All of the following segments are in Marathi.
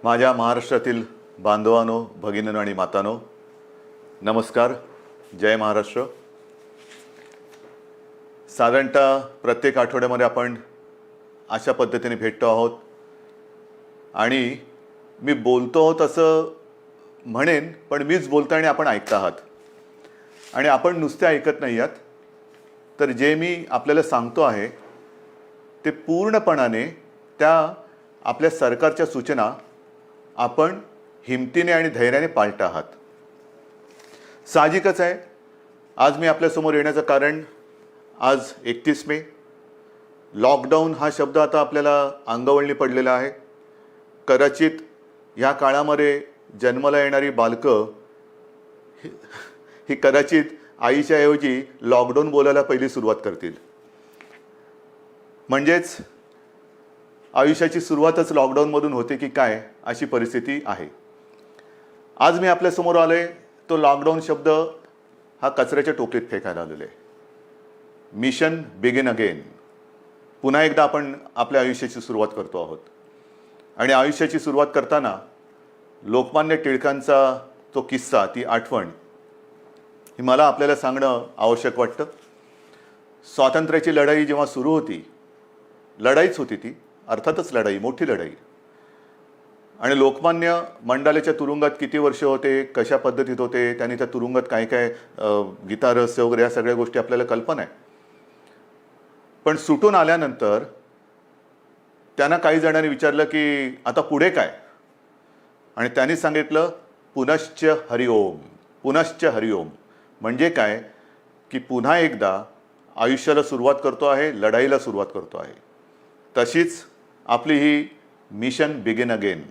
माझ्या महाराष्ट्रातील बांधवांनो, भगिनींनो आणि मातांनो, नमस्कार. जय महाराष्ट्र. साधारणतः प्रत्येक आठवड्यामध्ये आपण अशा पद्धतीने भेटतो आहोत आणि मी बोलतो आहोत असं म्हणेन, पण मीच बोलतो आणि आपण ऐकता आहात. आणि आपण नुसते ऐकत नाही आहात, तर जे मी आपल्याला सांगतो आहे ते पूर्णपणाने त्या आपल्या सरकारच्या सूचना आपण हिमतीने आणि धैर्याने पाळत आहात. साहजिकच आहे, आज मी आपल्यासमोर येण्याचं कारण, आज 31 मे. लॉकडाऊन हा शब्द आता आपल्याला अंगवळणी पडलेला आहे. कदाचित ह्या काळामध्ये जन्माला येणारी बालकं ही कदाचित आईच्या ऐवजी लॉकडाऊन बोलायला पहिली सुरुवात करतील. म्हणजेच आयुष्याची सुरुवातच लॉकडाऊनमधून होते की काय, अशी परिस्थिती आहे. आज मी आपल्यासमोर आलो आहे, तो लॉकडाऊन शब्द हा कचऱ्याच्या टोपलीत फेकायला आलेला आहे. Mission begin again. पुन्हा एकदा आपण आपल्या आयुष्याची सुरुवात करतो आहोत. आणि आयुष्याची सुरुवात करताना लोकमान्य टिळकांचा तो किस्सा, ती आठवण ही मला आपल्याला सांगणं आवश्यक वाटतं. स्वातंत्र्याची लढाई जेव्हा सुरू होती, लढाईच होती ती, अर्थातच लढाई, मोठी लढाई. आणि लोकमान्य मंडालेच्या तुरुंगात किती वर्ष होते, कशा पद्धतीत होते, त्यांनी त्या तुरुंगात काय काय गीता रहस्य वगैरे या सगळ्या गोष्टी आपल्याला कल्पना आहे. पण सुटून आल्यानंतर त्यांना काही जणांनी विचारलं की आता पुढे काय, आणि त्यांनी सांगितलं पुनश्च हरिओम. पुनश्च हरिओम म्हणजे काय की पुन्हा एकदा आयुष्याला सुरुवात करतो आहे, लढाईला सुरुवात करतो आहे. तशीच आपली ही मिशन बिगिन अगेन,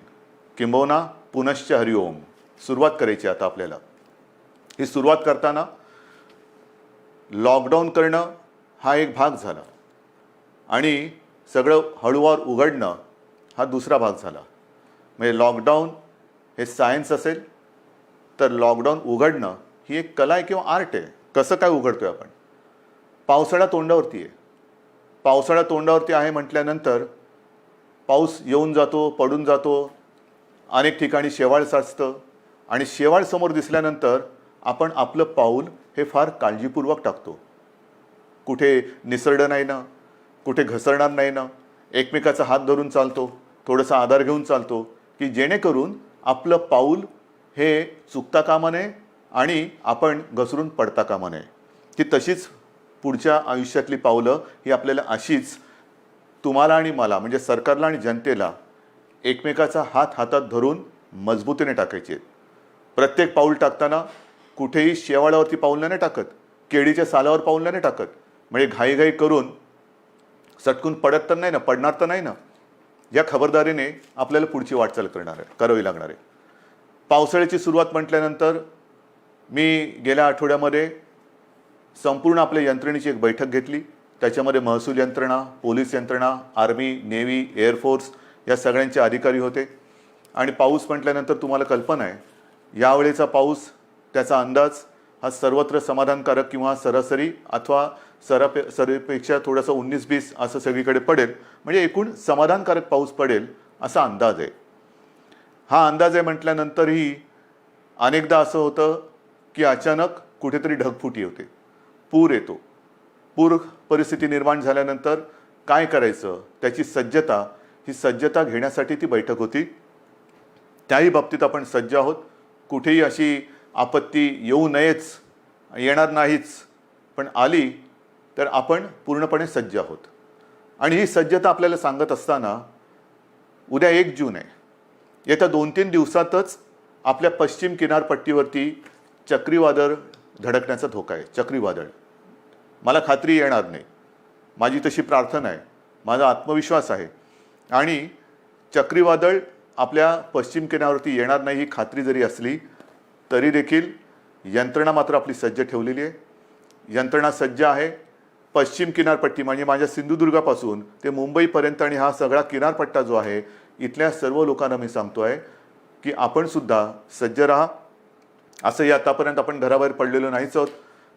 किंबहुना पुनश्च हरिओम सुरुवात करायची आता आपल्याला. ही सुरुवात करताना लॉकडाऊन करणं हा एक भाग झाला आणि सगळं हळूवार उघडणं हा दुसरा भाग झाला. म्हणजे लॉकडाऊन हे सायन्स असेल तर लॉकडाऊन उघडणं ही एक कला आहे किंवा आर्ट आहे. कसं काय उघडतोय आपण? पावसाळा तोंडावरती आहे. पावसाळा तोंडावरती आहे म्हटल्यानंतर पाऊस येऊन जातो, पडून जातो, अनेक ठिकाणी शेवाळ साचतं आणि शेवाळ समोर दिसल्यानंतर आपण आपलं पाऊल हे फार काळजीपूर्वक टाकतो. कुठे निसरडं नाही ना, कुठे घसरणार नाही ना, एकमेकाचा हात धरून चालतो, थोडासा आधार घेऊन चालतो की जेणेकरून आपलं पाऊल हे चुकता कामा नये आणि आपण घसरून पडता कामा नये. की तशीच पुढच्या आयुष्यातली पावलं ही आपल्याला अशीच तुम्हाला आणि मला, म्हणजे सरकारला आणि जनतेला, एकमेकाचा हात हातात धरून मजबूतीने टाकायचे आहेत. प्रत्येक पाऊल टाकताना कुठेही शेवाळावरती पाऊल नाही टाकत, केळीच्या सालावर पाऊल नाही टाकत. म्हणजे घाईघाई करून सटकून पडत तर नाही ना, पडणार तर नाही ना, या खबरदारीने आपल्याला पुढची वाटचाल करावी लागणार आहे. पावसाळ्याची सुरुवात म्हटल्यानंतर मी गेल्या आठवड्यामध्ये संपूर्ण आपल्या यंत्रणेची एक बैठक घेतली. त्याच्यामध्ये महसूल यंत्रणा, पोलीस यंत्रणा, आर्मी, नेव्ही, एअरफोर्स या सगळ्यांचे अधिकारी होते. आणि पाऊस म्हटल्यानंतर तुम्हाला कल्पना आहे, यावेळेचा पाऊस, त्याचा अंदाज हा सर्वत्र समाधानकारक किंवा सरासरी अथवा सरीपेक्षा थोडासा 19-20 असं सगळीकडे पडेल. म्हणजे एकूण समाधानकारक पाऊस पडेल असा अंदाज आहे. हा अंदाज आहे म्हटल्यानंतरही अनेकदा असं होतं की अचानक कुठेतरी ढगफुटी होते, पूर येतो. पूर परिस्थिती निर्माण झाल्यानंतर काय करायचं, त्याची सज्जता, ही सज्जता घेण्यासाठी ती बैठक होती. त्याही बाबतीत आपण सज्ज आहोत. कुठेही अशी आपत्ती येऊ नयेच, येणार नाहीच, पण आली तर आपण पूर्णपणे सज्ज आहोत. आणि ही सज्जता आपल्याला सांगत असताना उद्या 1 जून आहे. येत्या 2-3 दिवसातच आपल्या पश्चिम किनारपट्टीवरती चक्रीवादळ धडकण्याचा धोका आहे. चक्रीवादळ, मला खात्री येणार नाही, माझी तशी प्रार्थना आहे, माझा आत्मविश्वास आहे. आणि चक्रीवादळ आपल्या पश्चिम किनाऱ्यावरती येणार नाही ही खात्री जरी असली तरी देखील यंत्रणा मात्र आपली सज्ज ठेवलेली आहे. यंत्रणा सज्ज आहे. पश्चिम किनारपट्टी म्हणजे माझ्या सिंधुदुर्गापासून ते मुंबईपर्यंत आणि हा सगळा किनारपट्टा जो आहे, इथल्या सर्व लोकांना मी सांगतो आहे की आपण सुद्धा सज्ज राहा. असंही आतापर्यंत आपण घराबाहेर पडलेलो नाहीच आहोत,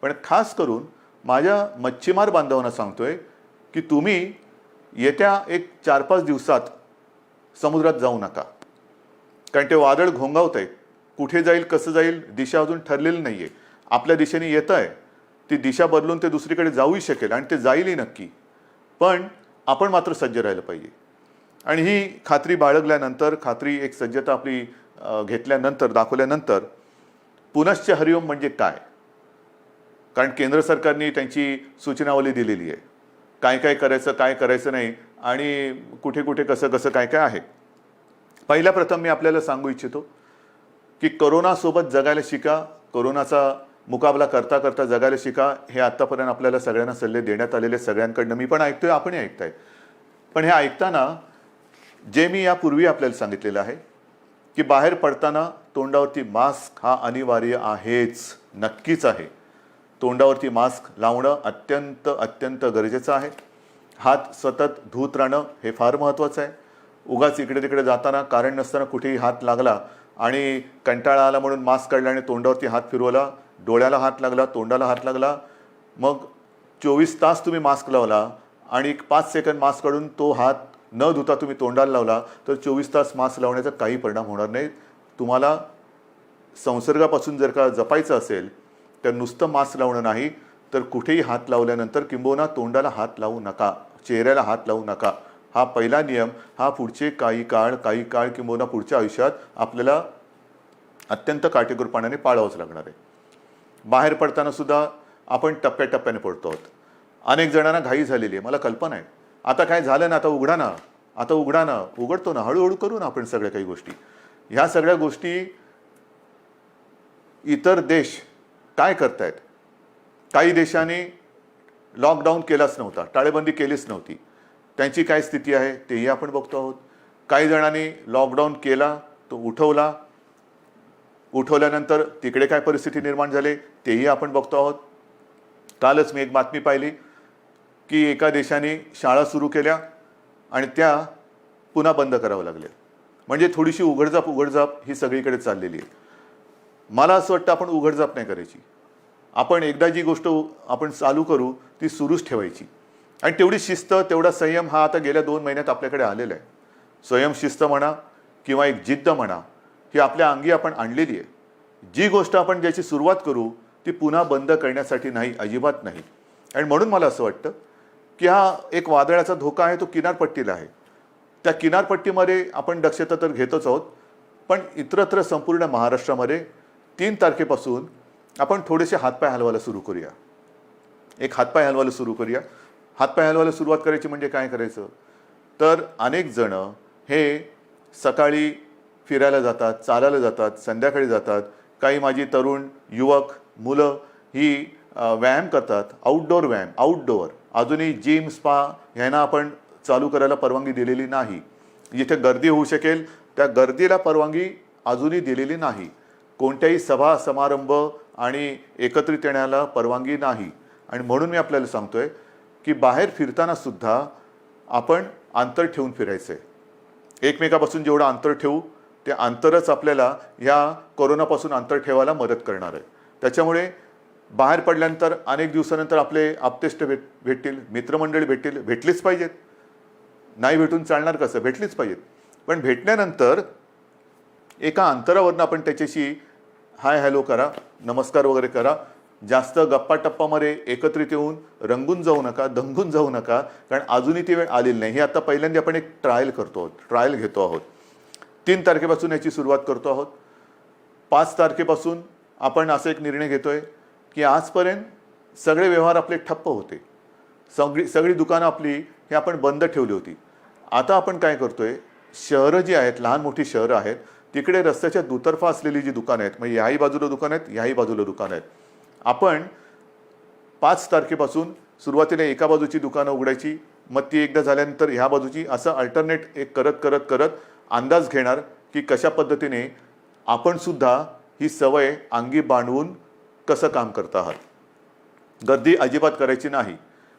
पण खास करून माझ्या मच्छीमार बांधवांना सांगतोय की तुम्ही येत्या एक 4-5 दिवसात समुद्रात जाऊ नका. कारण ते वादळ घोंगावत आहे, कुठे जाईल कसं जाईल दिशा अजून ठरलेली नाही आहे. आपल्या दिशेने येत आहे, ती दिशा बदलून ते दुसरीकडे जाऊही शकेल आणि ते जाईलही नक्की. पण आपण मात्र सज्ज राहिलं पाहिजे. आणि ही खात्री बाळगल्यानंतर, खात्री एक सज्जता आपली घेतल्यानंतर, दाखवल्यानंतर पुनश्च हरिओम म्हणजे काय, कारण केंद्र सरकारने त्यांची सूचनावली दिलेली आहे, काय काय करायचं काय करायचं नाही आणि कुठे कुठे कसं कसं काय काय आहे. पहिल्या प्रथम मी आपल्याला सांगू इच्छितो की कोरोनासोबत जगायला शिका, कोरोनाचा मुकाबला करता करता जगायला शिका. हे आत्तापर्यंत आपल्याला सगळ्यांना सल्ले देण्यात आलेले, सगळ्यांकडनं मी पण ऐकतोय, आपणही ऐकताय. पण हे ऐकताना जे मी यापूर्वी आपल्याला सांगितलेलं आहे की बाहेर पडताना तोंडावरती मास्क हा अनिवार्य आहेच, नक्कीच आहे. तोंडावरती मास्क लावणं अत्यंत अत्यंत गरजेचं आहे. हात सतत धुत राहणं हे फार महत्त्वाचं आहे. उगाच इकडे तिकडे जाताना कारण नसताना कुठेही हात लागला आणि कंटाळा आला म्हणून मास्क काढला आणि तोंडावरती हात फिरवला, डोळ्याला हात लागला, तोंडाला हात लागला, मग 24 तास तुम्ही मास्क लावला आणि 5 सेकंद मास्क काढून तो हात न धुता तुम्ही तोंडाला लावला तर 24 तास मास्क लावण्याचा काही परिणाम होणार नाही. तुम्हाला संसर्गापासून जर का जपायचं असेल तर नुसतं मास्क लावणं नाही, तर कुठेही हात लावल्यानंतर किंबहुना तोंडाला हात लावू नका, चेहऱ्याला हात लावू नका. हा पहिला नियम हा पुढचे काही काळ किंबहुना पुढच्या आयुष्यात आपल्याला अत्यंत काटेकोरपणाने पाळावंच लागणार आहे. बाहेर पडताना सुद्धा आपण टप्प्याटप्प्याने पडतो आहोत. अनेक जणांना घाई झालेली आहे, मला कल्पना आहे. आता काय झालं ना, आता उघडा ना, आता उघडा ना, उघडतो ना, हळूहळू करू ना आपण सगळ्या काही गोष्टी. ह्या सगळ्या गोष्टी इतर देश काय करतायत, काही देशांनी लॉकडाऊन केलाच नव्हता, टाळेबंदी केलीच नव्हती, त्यांची काय स्थिती आहे तेही आपण बघतो आहोत. काही जणांनी लॉकडाऊन केला, तो उठवला, उठवल्यानंतर तिकडे काय परिस्थिती निर्माण झाली तेही आपण बघतो आहोत. कालच मी एक बातमी पाहिली की एका देशाने शाळा सुरू केल्या आणि त्या पुन्हा बंद करावं लागल्या. म्हणजे थोडीशी उघडझाप ही सगळीकडे चाललेली आहे. मला असं वाटतं आपण उघडझाप नाही करायची. आपण एकदा जी गोष्ट आपण चालू करू ती सुरूच ठेवायची. आणि तेवढी शिस्त, तेवढा संयम हा आता गेल्या 2 महिन्यात आपल्याकडे आलेला आहे. स्वयं शिस्त म्हणा किंवा एक जिद्द म्हणा, ही आपल्या अंगी आपण आणलेली आहे. जी गोष्ट आपण ज्याची सुरुवात करू ती पुन्हा बंद करण्यासाठी नाही, अजिबात नाही. आणि म्हणून मला असं वाटतं की हा एक वादळाचा धोका आहे, तो किनारपट्टीला आहे. त्या किनारपट्टीमध्ये आपण दक्षता तर घेतोच आहोत, पण इतरत्र संपूर्ण महाराष्ट्रामध्ये 3 तारखेपासून आपण थोडेसे हातपाय हलवायला सुरू करूया. एक हातपाय हलवायला सुरू करूया. हातपाय हलवायला सुरुवात करायची म्हणजे काय करायचं, तर अनेक जण हे सकाळी फिरायला जातात, चालायला जातात, संध्याकाळी जातात. काही माझी तरुण युवक मुलं ही व्यायाम करतात, आउटडोअर व्यायाम, आउटडोअर. अजूनही जिम, स्पा ह्यांना आपण चालू करायला परवानगी दिलेली नाही. जिथे गर्दी होऊ शकेल त्या गर्दीला परवानगी अजूनही दिलेली नाही. कोणत्याही सभा समारंभ आणि एकत्रित येण्याला परवानगी नाही. आणि म्हणून मी आपल्याला सांगतोय की बाहेर फिरताना सुद्धा आपण अंतर ठेवून फिरायचं आहे. एकमेकापासून जेवढं अंतर ठेवू ते अंतरच आपल्याला ह्या कोरोनापासून अंतर ठेवायला मदत करणार आहे. त्याच्यामुळे बाहेर पडल्यानंतर अनेक दिवसानंतर आपले आप्तेष्ट भेटतील, मित्रमंडळी भेटतील, भेटलीच पाहिजेत. नाही भेटून चालणार कसं, भेटलीच पाहिजेत. पण भेटल्यानंतर एका अंतरावरून आपण त्याच्याशी हाय हॅलो करा, नमस्कार वगैरे करा. जास्त गप्पा टप्पामध्ये एकत्रित येऊन रंगून जाऊ नका, दंगून जाऊ नका, कारण अजूनही ती वेळ आलेली नाही. ही आता पहिल्यांदा आपण एक ट्रायल करतो आहोत, ट्रायल घेतो आहोत. 3 तारखेपासून याची सुरुवात करतो आहोत. 5 तारखेपासून आपण असा एक निर्णय घेतोय की आजपर्यंत सगळे व्यवहार आपले ठप्प होते, सगळी दुकानं आपली हे आपण बंद ठेवली होती. आता आपण काय करतोय, शहरं जी आहेत, लहान मोठी शहरं आहेत, तिकडे रस्त्याच्या दुतर्फा असलेली जी दुकानं आहेत, म्हणजे याही बाजूला दुकानं आहेत, याही बाजूला दुकानं आहेत, आपण 5 तारखेपासून सुरुवातीला एका बाजूची दुकानं उघडायची, मग ती एकदा झाल्यानंतर ह्या बाजूची, असं अल्टरनेट एक करत अंदाज घेणार की कशा पद्धतीने आपण सुद्धा ही सवय अंगी बांधवून कसं काम करत आहात. गर्दी अजिबात करायची नाही,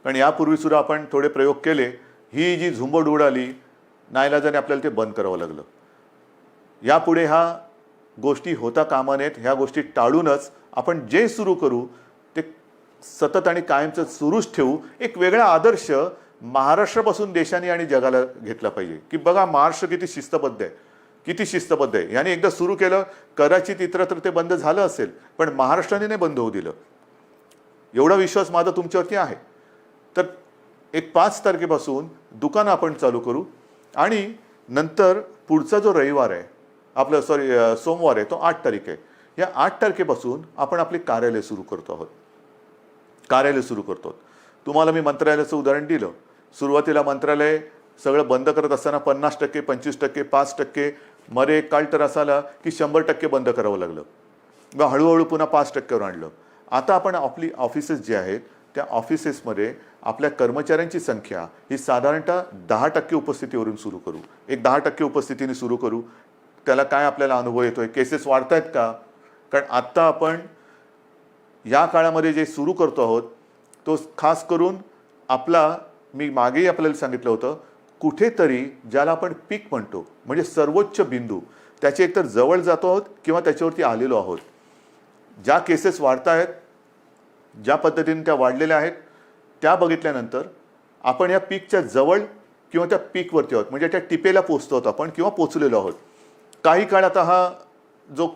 कारण यापूर्वीसुद्धा आपण थोडे प्रयोग केले. ही जी झुंबड उडाली, नाईलाजाने आपल्याला ते बंद करावं लागलं. यापुढे ह्या गोष्टी होता कामा नयेत. ह्या गोष्टी टाळूनच आपण जे सुरू करू ते सतत आणि कायमचं सुरूच ठेवू. एक वेगळा आदर्श महाराष्ट्रापासून देशाने आणि जगाला घेतला पाहिजे की बघा महाराष्ट्र किती शिस्तबद्ध आहे. किती शिस्तबद्ध आहे. याने एकदा सुरू केलं, कदाचित इतरत्र ते बंद झालं असेल, पण महाराष्ट्राने नाही बंद होऊ दिलं. एवढा विश्वास माझा तुमच्यावरती आहे. तर एक 5 तारखेपासून दुकानं आपण चालू करू आणि नंतर पुढचा जो रविवार आहे आपलं सोमवार आहे तो 8 तारीख आहे. या 8 तारखेपासून आपण आपली कार्यालय सुरू करतो आहोत. कार्यालय सुरू करतो. तुम्हाला मी मंत्रालयाचं उदाहरण दिलं. सुरुवातीला मंत्रालय सगळं बंद करत असताना 50%, 25%, 5%, मध्ये एक काळ तर असा आला की 100% बंद करावं लागलं. मग हळूहळू पुन्हा 5%वर आणलं. आता आपण आपली ऑफिसेस जे आहेत त्या ऑफिसेसमध्ये आपल्या कर्मचाऱ्यांची संख्या ही साधारणतः 10% उपस्थितीवरून सुरू करू. एक 10% उपस्थितीने सुरू करू. त्याला काय आपल्याला अनुभव येतोय? केसेस वाढत आहेत का? कारण आत्ता आपण या काळामध्ये जे सुरू करतो आहोत तो खास करून आपला, मी मागेही आपल्याला सांगितलं होतं, कुठेतरी ज्याला आपण पीक म्हणतो म्हणजे सर्वोच्च बिंदू, त्याच्या एकतर जवळ जातो आहोत किंवा त्याच्यावरती आलेलो आहोत. ज्या केसेस वाढत आहेत, ज्या पद्धतीने त्या वाढलेल्या आहेत त्या बघितल्यानंतर आपण या पीकच्या जवळ किंवा त्या पीकवरती आहोत, म्हणजे त्या टिपेला पोचतो आहोत आपण किंवा पोचलेलो आहोत. काही काळ आता हा जो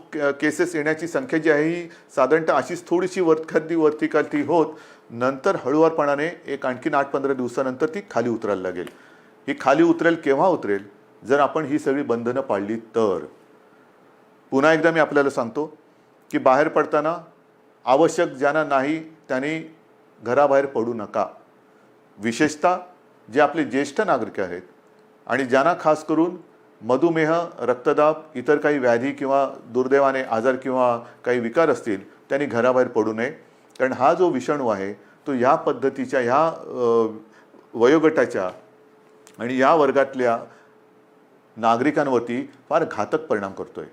केसेस येण्याची संख्या जी आहे ही साधारणतः अशीच थोडीशी वरती खाली होत नंतर हळूवारपणाने एक आणखीन 8-15 दिवसानंतर ती खाली उतरायला लागेल. ही खाली उतरेल केव्हा उतरेल? जर आपण ही सगळी बंधनं पाळली तर. पुन्हा एकदा मी आपल्याला सांगतो की बाहेर पडताना आवश्यक ज्यांना नाही त्यांनी घराबाहेर पडू नका. विशेषतः जे आपले ज्येष्ठ नागरिक आहेत आणि ज्यांना खास करून मधुमेह, रक्तदाब, इतर काही व्याधी किंवा दुर्दैवाने आजार किंवा काही विकार असतील त्यांनी घराबाहेर पडू नये. कारण हा जो विषाणू आहे तो या पद्धतीच्या ह्या वयोगटाच्या आणि या वर्गातल्या नागरिकांवरती फार घातक परिणाम करतोय.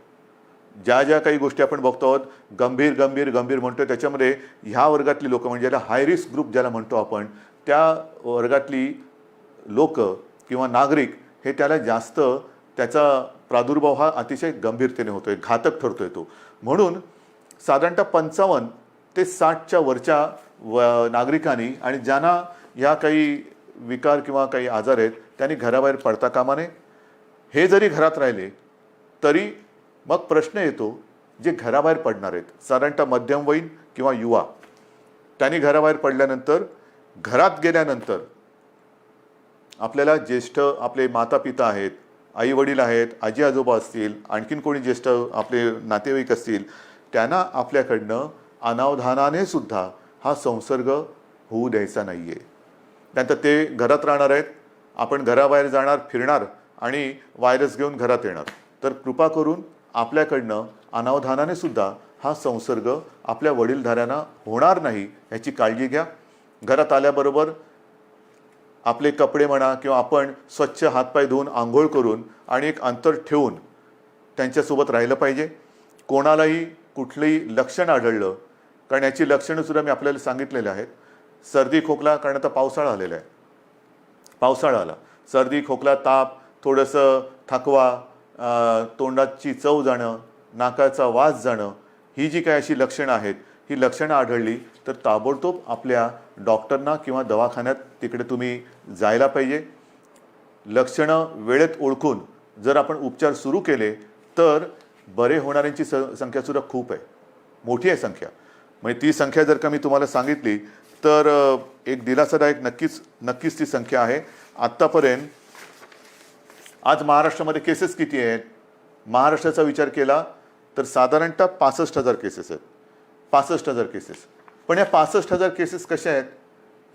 ज्या ज्या काही गोष्टी आपण बघतो आहोत गंभीर म्हणतो त्याच्यामध्ये ह्या वर्गातली लोक म्हणजे ज्याला हाय रिस्क ग्रुप ज्याला म्हणतो आपण त्या वर्गातली लोक किंवा नागरिक हे त्याला जास्त त्याचा प्रादुर्भाव हा अतिशय गंभीरतेने होतोय, घातक ठरतोय तो. म्हणून साधारणतः 55 ते 60च्या वरच्या नागरिकांनी आणि ज्यांना ह्या काही विकार किंवा काही आजार आहेत त्यांनी घराबाहेर पडता कामा नये. हे जरी घरात राहिले तरी मग प्रश्न येतो जे घराबाहेर पडणार आहेत साधारणतः मध्यमवयीन किंवा युवा, त्यांनी घराबाहेर पडल्यानंतर घरात गेल्यानंतर आपल्याला ज्येष्ठ आपले माता पिता आहेत, आई वडील आहेत, आजी आजोबा असतील, आणखीन कोणी ज्येष्ठ आपले नातेवाईक असतील, त्यांना आपल्याकडनं अनावधानाने सुद्धा हा संसर्ग होऊ द्यायचा नाही आहे. त्यानंतर ते घरात राहणार आहेत, आपण घराबाहेर जाणार, फिरणार आणि व्हायरस घेऊन घरात येणार. तर कृपा करून आपल्याकडनं अनावधानाने सुद्धा हा संसर्ग आपल्या वडीलधाऱ्यांना होणार नाही याची काळजी घ्या. घरात आल्याबरोबर आपले कपडे म्हणा किंवा आपण स्वच्छ हातपाय धुवून आंघोळ करून आणि एक अंतर ठेवून त्यांच्यासोबत राहिलं पाहिजे. कोणालाही कुठलंही लक्षण आढळलं, कारण याची लक्षणंसुद्धा मी आपल्याला सांगितलेली आहेत. सर्दी खोकला, कारण आता पावसाळा आलेला आहे, पावसाळा आला, सर्दी खोकला, ताप, थोडंसं थकवा, तोंडाची चव जाणं, नाकाचा वास जाणं, ही जी काही अशी लक्षणं आहेत ही लक्षणं आढळली तर ताबडतोब आपल्या डॉक्टरना किंवा दवाखान्यात तिकडे तुम्ही जायला पाहिजे. लक्षणं वेळेत ओळखून जर आपण उपचार सुरू केले तर बरे होणाऱ्यांची संख्यासुद्धा खूप आहे, मोठी आहे संख्या. म्हणजे ती संख्या जर का मी तुम्हाला सांगितली तर एक दिलासादायक नक्कीच ती संख्या आहे. आत्तापर्यंत आज महाराष्ट्रामध्ये केसेस किती आहेत? महाराष्ट्राचा विचार केला तर साधारणतः 65,000 केसेस आहेत. 65,000 केसेस. पण या 65,000 केसेस कशा आहेत?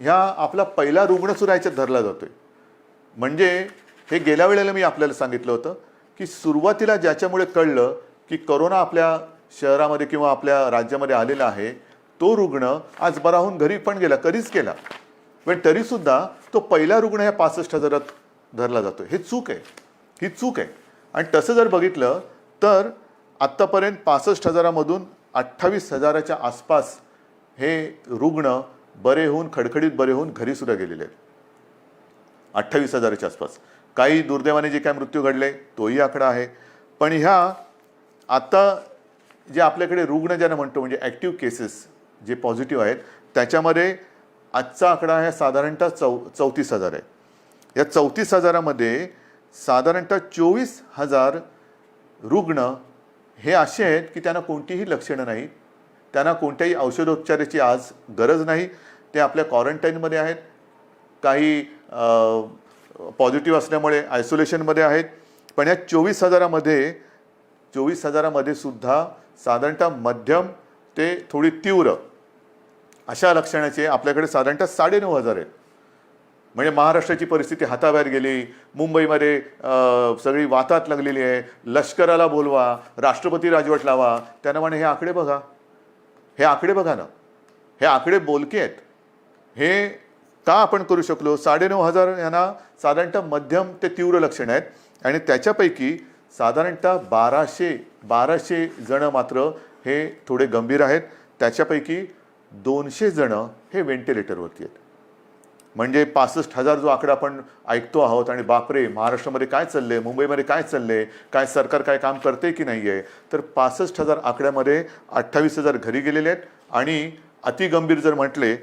ह्या आपला पहिला रुग्णसुद्धा याच्यात धरला जातोय. म्हणजे हे गेल्या वेळेला मी आपल्याला सांगितलं होतं की सुरुवातीला ज्याच्यामुळे कळलं की कोरोना आपल्या शहरामध्ये किंवा आपल्या राज्यामध्ये आलेला आहे तो रुग्ण आज बरा होऊन घरी पण गेला, कधीच गेला, पण तरीसुद्धा तो पहिला रुग्ण ह्या 65,000 धरला जातो. हे चूक आहे, ही चूक आहे. आणि तसं जर बघितलं तर आत्तापर्यंत 65,000मधून 28,000च्या आसपास हे रुग्ण बरे होऊन, खडखडीत बरे होऊन घरीसुद्धा गेलेले आहेत. 28,000च्या आसपास. काही दुर्दैवाने जे काय मृत्यू घडले तोही आकडा आहे. पण ह्या आता जे आपल्याकडे रुग्ण ज्यांना म्हणतो म्हणजे ॲक्टिव्ह केसेस जे पॉझिटिव्ह आहेत त्याच्यामध्ये आजचा आकडा आहे साधारणतः 34,000 आहे. या 34,000मध्ये साधारणतः 24,000 रुग्ण हे असे आहेत की त्यांना कोणतीही लक्षणं नाही, त्यांना कोणत्याही औषधोपचाराची आज गरज नाही, ते आपल्या क्वारंटाईनमध्ये आहेत, काही पॉझिटिव्ह असल्यामुळे आयसोलेशनमध्ये आहेत. पण या 24,000मध्ये सुद्धा साधारणतः मध्यम ते थोडी तीव्र अशा लक्षणाचे आपल्याकडे साधारणतः 9,500 आहेत. म्हणजे महाराष्ट्राची परिस्थिती हाताबाहेर गेली, मुंबईमध्ये सगळी वातात लागलेली आहे, लष्कराला बोलवा, राष्ट्रपती राजवट लावा. त्यांना म्हणे हे आकडे बघा, हे आकडे बघा ना, हे आकडे बोलके आहेत. हे का आपण करू शकलो? 9,500 यांना साधारणतः मध्यम ते तीव्र लक्षणं आहेत आणि त्याच्यापैकी साधारणतः 1200 जण मात्र हे थोडे गंभीर आहेत. त्याच्यापैकी 200 जण हे व्हेंटिलेटरवरती आहेत. म्हणजे 65,000 जो आकडा आपण ऐकतो आहोत आणि बापरे महाराष्ट्रामध्ये काय चाललंय, मुंबईमध्ये काय चाललंय, काय सरकार काय काम करते की नाही आहे, तर 65,000 आकड्यामध्ये 28,000 घरी गेलेले आहेत आणि अतिगंभीर जर म्हटले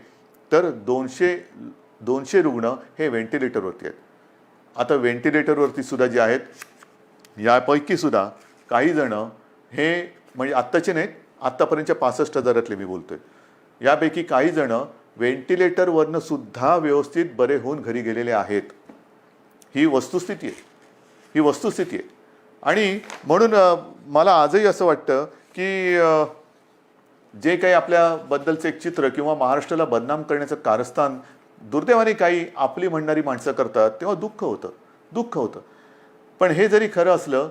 तर 200 रुग्ण हे व्हेंटिलेटरवरती आहेत. आता व्हेंटिलेटरवरती सुद्धा जे आहेत यापैकी सुद्धा काही जण हे म्हणजे आत्ताचे नाहीत, आत्तापर्यंतच्या 65,000 मी बोलतोय, यापैकी काही जण व्हेंटिलेटरवरनं सुद्धा व्यवस्थित बरे होऊन घरी गेलेले आहेत. ही वस्तुस्थिती आहे. आणि म्हणून मला आजही असं वाटतं की जे काही आपल्याबद्दलचं एक चित्र किंवा महाराष्ट्राला बदनाम करण्याचं कारस्थान दुर्दैवाने काही आपली म्हणणारी माणसं करतात तेव्हा दुःख होतं. पण हे जरी खरं असलं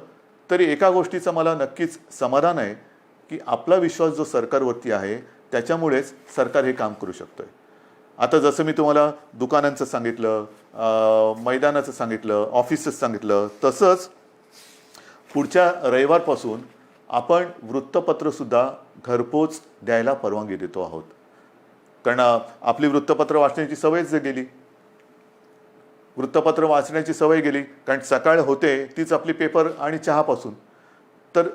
तरी एका गोष्टीचं मला नक्कीच समाधान आहे की आपला विश्वास जो सरकारवरती आहे त्याच्यामुळेच सरकार हे काम करू शकतोय. आता जसं मी तुम्हाला दुकानांचं सांगितलं, मैदानाचं सांगितलं, ऑफिसचं सांगितलं, तसंच पुढच्या रविवारपासून आपण वृत्तपत्रसुद्धा घरपोच द्यायला परवानगी देतो आहोत. कारण आपली वृत्तपत्र वाचण्याची सवयच गेली, कारण सकाळ होते तीच आपली पेपर आणि चहापासून. तर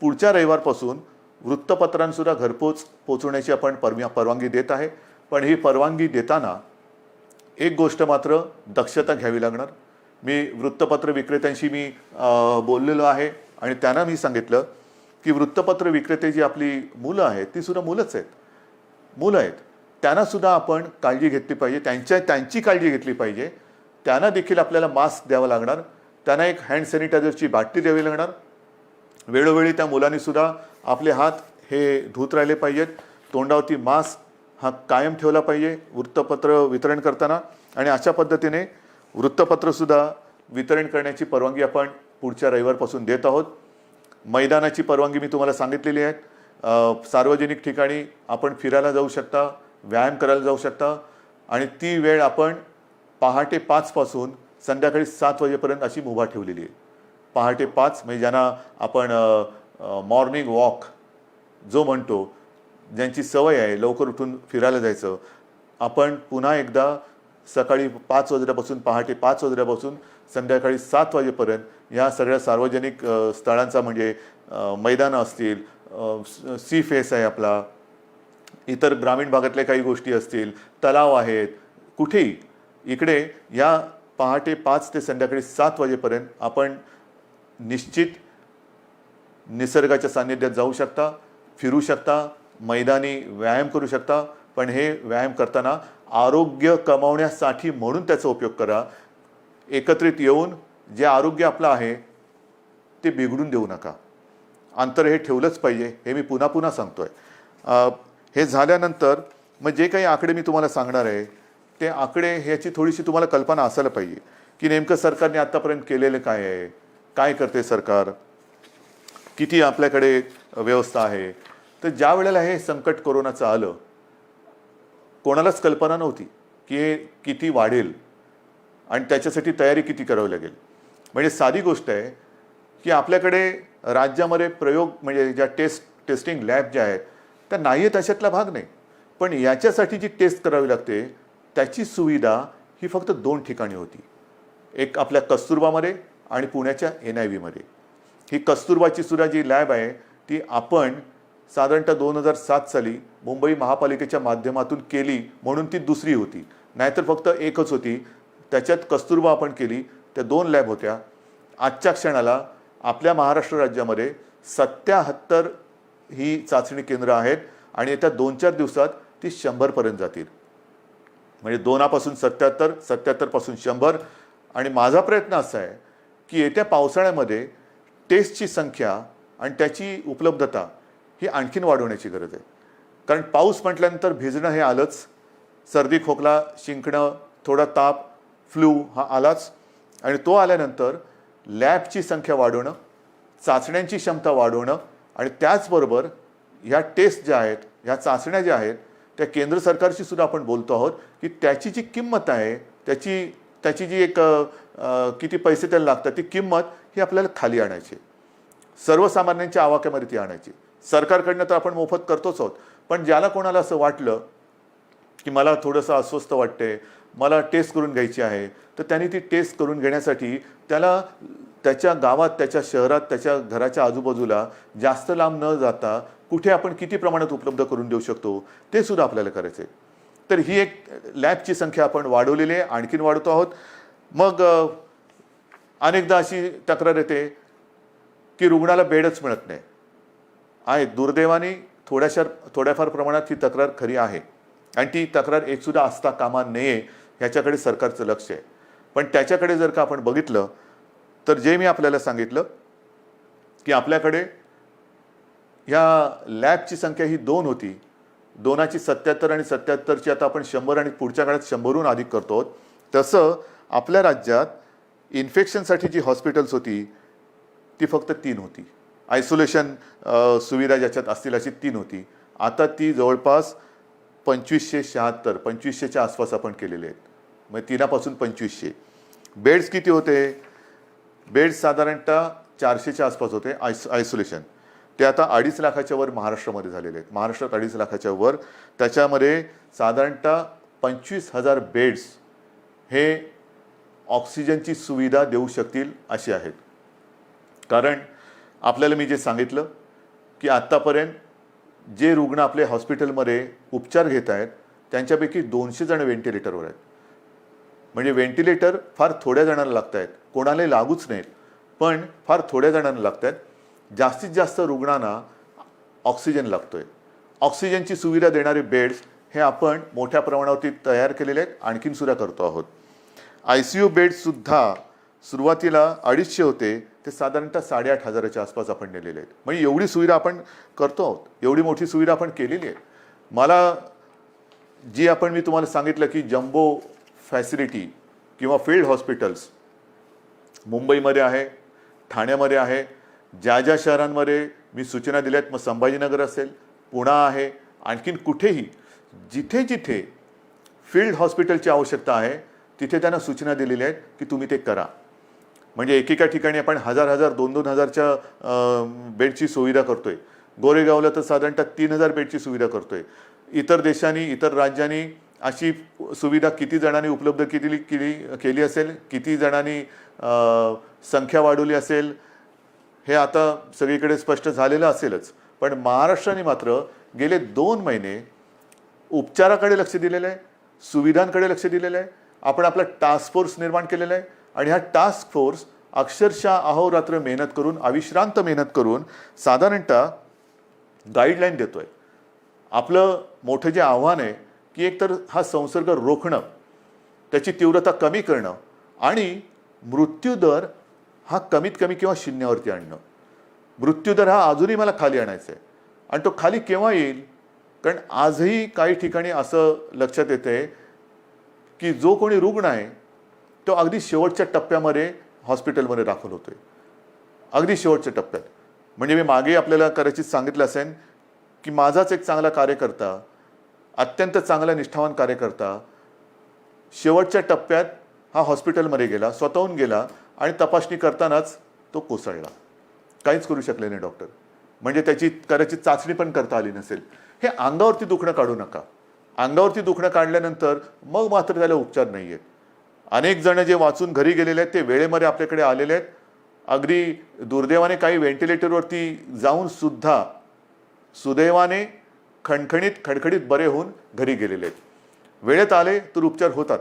पुढच्या रविवारपासून वृत्तपत्रांसुद्धा घरपोच पोचवण्याची आपण परवानगी देत आहे. पण ही परवानगी देताना एक गोष्ट मात्र दक्षता घ्यावी लागणार. मी वृत्तपत्र विक्रेत्यांशी बोललेलो आहे आणि त्यांना मी सांगितलं की वृत्तपत्र विक्रेते जी आपली मुलं आहेत ती सुद्धा मुलं आहेत, त्यांना सुद्धा आपण काळजी घेतली पाहिजे, त्यांची काळजी घेतली पाहिजे. त्यांना देखील आपल्याला मास्क द्यावा लागणार, त्यांना एक हँड सॅनिटायझरची बाटली द्यावी लागणार. वेळोवेळी त्या मुलांनी सुद्धा आपले हात हे धुत राहिले पाहिजेत, तोंडावरती मास्क हा कायम ठेवला पाहिजे वृत्तपत्र वितरण करताना. आणि अशा पद्धतीने वृत्तपत्रसुद्धा वितरण करण्याची परवानगी आपण पुढच्या रविवारपासून देत आहोत. मैदानाची परवानगी मी तुम्हाला सांगितलेली आहे. सार्वजनिक ठिकाणी आपण फिरायला जाऊ शकता, व्यायाम करायला जाऊ शकता आणि ती वेळ आपण पहाटे 5 पासून संध्याकाळी 7 वाजेपर्यंत अशी मुभा ठेवलेली आहे. पहाटे 5 म्हणजे ज्यांना आपण मॉर्निंग वॉक जो म्हणतो, ज्यांची सवय आहे लवकर उठून फिरायला जायचं, आपण पुन्हा एकदा सकाळी 5 वाजल्यापासून पहाटे 5 वाजल्यापासून संध्याकाळी 7 वाजेपर्यंत या सगळ्या सार्वजनिक स्थळांचा म्हणजे मैदानं असतील, सी फेस आहे आपला, इतर ग्रामीण भागातल्या काही गोष्टी असतील, तलाव आहेत, कुठेही इकडे या पहाटे 5 ते संध्याकाळी 7 वाजेपर्यंत आपण निश्चित निसर्गाच्या सान्निध्यात जाऊ शकता, फिरू शकता, मैदानी व्यायाम करू शकता. पण हे व्यायाम करताना आरोग्य कमावण्यासाठी म्हणून त्याचा उपयोग करा. एकत्रित येऊन जे आरोग्य आपलं आहे ते बिघडून देऊ नका. अंतर हे ठेवलंच पाहिजे, हे मी पुन्हा पुन्हा सांगतोय. हे झाल्यानंतर मग जे काही आकडे मी तुम्हाला सांगणार आहे ते आकडे ह्याची थोडीशी तुम्हाला कल्पना असायला पाहिजे की नेमकं सरकारने आत्तापर्यंत केलेलं काय आहे, काय करते सरकार, किती आपल्याकडे व्यवस्था आहे. तर ज्या वेळेला हे संकट कोरोनाचं आलं कोणालाच कल्पना नव्हती की हे किती वाढेल आणि त्याच्यासाठी तयारी किती करावी लागेल. म्हणजे साधी गोष्ट आहे की आपल्याकडे राज्यामध्ये प्रयोग म्हणजे ज्या टेस्टिंग लॅब ज्या आहेत त्या नाही आहेत अशातला भाग नाही. पण याच्यासाठी जी टेस्ट करावी लागते त्याची सुविधा ही फक्त 2 ठिकाणी होती. एक आपल्या कस्तुरबामध्ये आणि पुण्याच्या NIVमध्ये. ही कस्तुरबाची सुद्धा जी लॅब आहे ती आपण साधारणतः 2007 साली मुंबई महापालिकेच्या माध्यमातून केली म्हणून ती दुसरी होती, नाहीतर फक्त एकच होती. त्याच्यात कस्तुरबा आपण केली, त्या 2 लॅब होत्या. आजच्या क्षणाला आपल्या महाराष्ट्र राज्यामध्ये 77 ही चाचणी केंद्र आहेत आणि येत्या 2-4 दिवसात ती 100पर्यंत जातील. म्हणजे 2पासून 77, 77पासून 100. आणि माझा प्रयत्न असा आहे की येत्या पावसाळ्यामध्ये टेस्टची संख्या आणि त्याची उपलब्धता ही आणखीन वाढवण्याची गरज आहे. कारण पाऊस म्हटल्यानंतर भिजणं हे आलंच, सर्दी खोकला शिंकणं, थोडा ताप, फ्लू हा आलाच. आणि तो आल्यानंतर लॅबची संख्या वाढवणं, चाचण्यांची क्षमता वाढवणं आणि त्याचबरोबर ह्या टेस्ट ज्या आहेत, ह्या चाचण्या ज्या आहेत, त्या केंद्र सरकारशी सुद्धा आपण बोलतो आहोत की त्याची जी किंमत आहे, त्याची जी एक किती पैसे त्याला लागतात, ती किंमत ही आपल्याला खाली आणायची, सर्वसामान्यांच्या आवाक्यामध्ये ती आणायची. सरकारकडनं तर आपण मोफत करतोच आहोत, पण ज्याला कोणाला असं वाटलं की मला थोडंसं अस्वस्थ वाटते, मला टेस्ट करून घ्यायची आहे, तर त्यांनी ती टेस्ट करून घेण्यासाठी त्याला त्याच्या गावात, त्याच्या शहरात, त्याच्या घराच्या आजूबाजूला जास्त लांब न जाता कुठे आपण किती प्रमाणात उपलब्ध करून देऊ शकतो ते सुद्धा आपल्याला करायचं आहे. तर ही एक लॅबची संख्या आपण वाढवलेली आहे, आणखीन वाढवतो आहोत. मग अनेकदा अशी तक्रार येते की रुग्णाला बेडच मिळत नाही आहे. दुर्दैवाने थोड्याफार प्रमाणात ही तक्रार खरी आहे आणि ती तक्रार एकसुद्धा असता कामा नये ह्याच्याकडे सरकारचं लक्ष आहे. पण त्याच्याकडे जर का आपण बघितलं तर जे मी आपल्याला सांगितलं की आपल्याकडे ह्या लॅबची संख्या ही 2 होती, 2ची 77 आणि 77ची आता आपण 100 आणि पुढच्या काळात 100हून अधिक करतो. तसं आपल्या राज्यात इन्फेक्शनसाठी जी हॉस्पिटल्स होती ती फक्त 3 होती. आयसोलेशन सुविधा ज्याच्यात असतील अशी 3 होती. आता ती जवळपास 2576, 2500च्या आसपास आपण केलेले आहेत. म्हणजे 3पासून 2500. बेड्स किती होते? बेड्स साधारणतः 400च्या आसपास होते आयसोलेशन. ते आता 2.5 लाखाच्या वर महाराष्ट्रामध्ये झालेले आहेत. महाराष्ट्रात 2.5 लाखाच्या वर. त्याच्यामध्ये साधारणतः 25,000 बेड्स हे ऑक्सिजनची सुविधा देऊ शकतील असे आहेत. कारण आपल्याला मी जे सांगितलं की आत्तापर्यंत जे रुग्ण आपले हॉस्पिटलमध्ये उपचार घेत आहेत त्यांच्यापैकी 200 जण व्हेंटिलेटरवर आहेत. म्हणजे व्हेंटिलेटर फार थोड्या जणांना लागत आहेत, कोणालाही लागूच नाहीत, पण फार थोड्या जणांना लागत आहेत. जास्तीत जास्त रुग्णांना ऑक्सिजन लागतोय. ऑक्सिजनची सुविधा देणारे बेड्स हे आपण मोठ्या प्रमाणावरती तयार केलेले आहेत, आणखीन सुद्धा करतो आहोत. ICU बेड्ससुद्धा सुरुवातीला 250 होते, ते साधारणतः 8,500च्या आसपास आपण नेलेले आहेत. म्हणजे एवढी सुविधा आपण करतो आहोत, एवढी मोठी सुविधा आपण केलेली आहे. मला जी मी तुम्हाला सांगितलं की जम्बो फॅसिलिटी किंवा फील्ड हॉस्पिटल्स मुंबईमध्ये आहे, ठाण्यामध्ये आहे, ज्या ज्या शहरांमध्ये मी सूचना दिल्या आहेत, मग संभाजीनगर असेल, पुणा आहे, आणखीन कुठेही जिथे जिथे फील्ड हॉस्पिटलची आवश्यकता आहे तिथे त्यांना सूचना दिलेल्या आहेत की तुम्ही ते करा. म्हणजे एकेका ठिकाणी आपण 1,000, 2,000च्या बेडची सुविधा करतोय. गोरेगावला तर साधारणतः 3,000 बेडची सुविधा करतोय. इतर देशांनी, इतर राज्यांनी अशी सुविधा किती जणांनी उपलब्ध केली असेल, किती जणांनी संख्या वाढवली असेल, हे आता सगळीकडे स्पष्ट झालेलं असेलच. पण महाराष्ट्राने मात्र गेले 2 महिने उपचाराकडे लक्ष दिलेलं आहे, सुविधांकडे लक्ष दिलेलं आहे. आपण आपला टास्क फोर्स निर्माण केलेला आहे आणि हा टास्क फोर्स अक्षरशः अहोरात्र मेहनत करून, अविश्रांत मेहनत करून साधारणतः गाईडलाईन देतोय. आपलं मोठं जे आव्हान आहे की एकतर हा संसर्ग रोखणं, त्याची तीव्रता कमी करणं आणि मृत्यूदर हा कमीत कमी किंवा 0वरती आणणं. मृत्यूदर हा अजूनही मला खाली आणायचा आहे. आणि तो खाली केव्हा येईल? कारण आजही काही ठिकाणी असं लक्षात येते की जो कोणी रुग्ण आहे तो अगदी शेवटच्या टप्प्यामध्ये हॉस्पिटलमध्ये दाखल होतोय, अगदी शेवटच्या टप्प्यात. म्हणजे मी मागे आपल्याला कदाचित सांगितलं असेल की माझाच एक चांगला कार्यकर्ता, अत्यंत चांगला निष्ठावान कार्यकर्ता शेवटच्या टप्प्यात हा हॉस्पिटलमध्ये गेला, स्वतःहून गेला आणि तपासणी करतानाच तो कोसळला. काहीच करू शकले नाही डॉक्टर. म्हणजे त्याची कदाचित चाचणी पण करता आली नसेल. हे अंगावरती दुखणं काढू नका. अंगावरती दुखणं काढल्यानंतर मग मात्र त्याला उपचार नाही आहेत. अनेक जण जे वाचून घरी गेलेले आहेत ते वेळेमध्ये आपल्याकडे आलेले आहेत. अगदी दुर्दैवाने काही व्हेंटिलेटरवरती जाऊन सुद्धा सुदैवाने खडखडीत बरे होऊन घरी गेलेले आहेत. वेळेत आले तर उपचार होतात.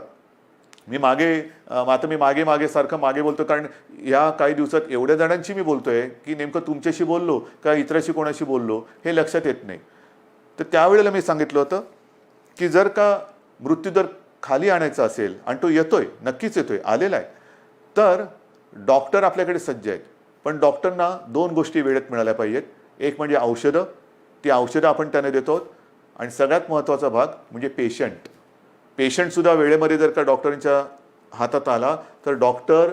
मी मागे सारखं मागे बोलतो, कारण या काही दिवसात एवढ्या जणांशी मी बोलतोय की नेमकं तुमच्याशी बोललो का इतराशी कोणाशी बोललो हे लक्षात येत नाही. तर त्यावेळेला मी सांगितलं होतं की जर का मृत्यूदर खाली आणायचा असेल, आणि तो येतोय, नक्कीच येतोय, आलेला आहे, तर डॉक्टर आपल्याकडे सज्ज आहेत. पण डॉक्टरना 2 गोष्टी वेळेत मिळाल्या पाहिजेत. एक म्हणजे औषधं, ती औषधं आपण त्यांना देतो, आणि सगळ्यात महत्त्वाचा भाग म्हणजे पेशंटसुद्धा वेळेमध्ये जर का डॉक्टरांच्या हातात आला तर डॉक्टर,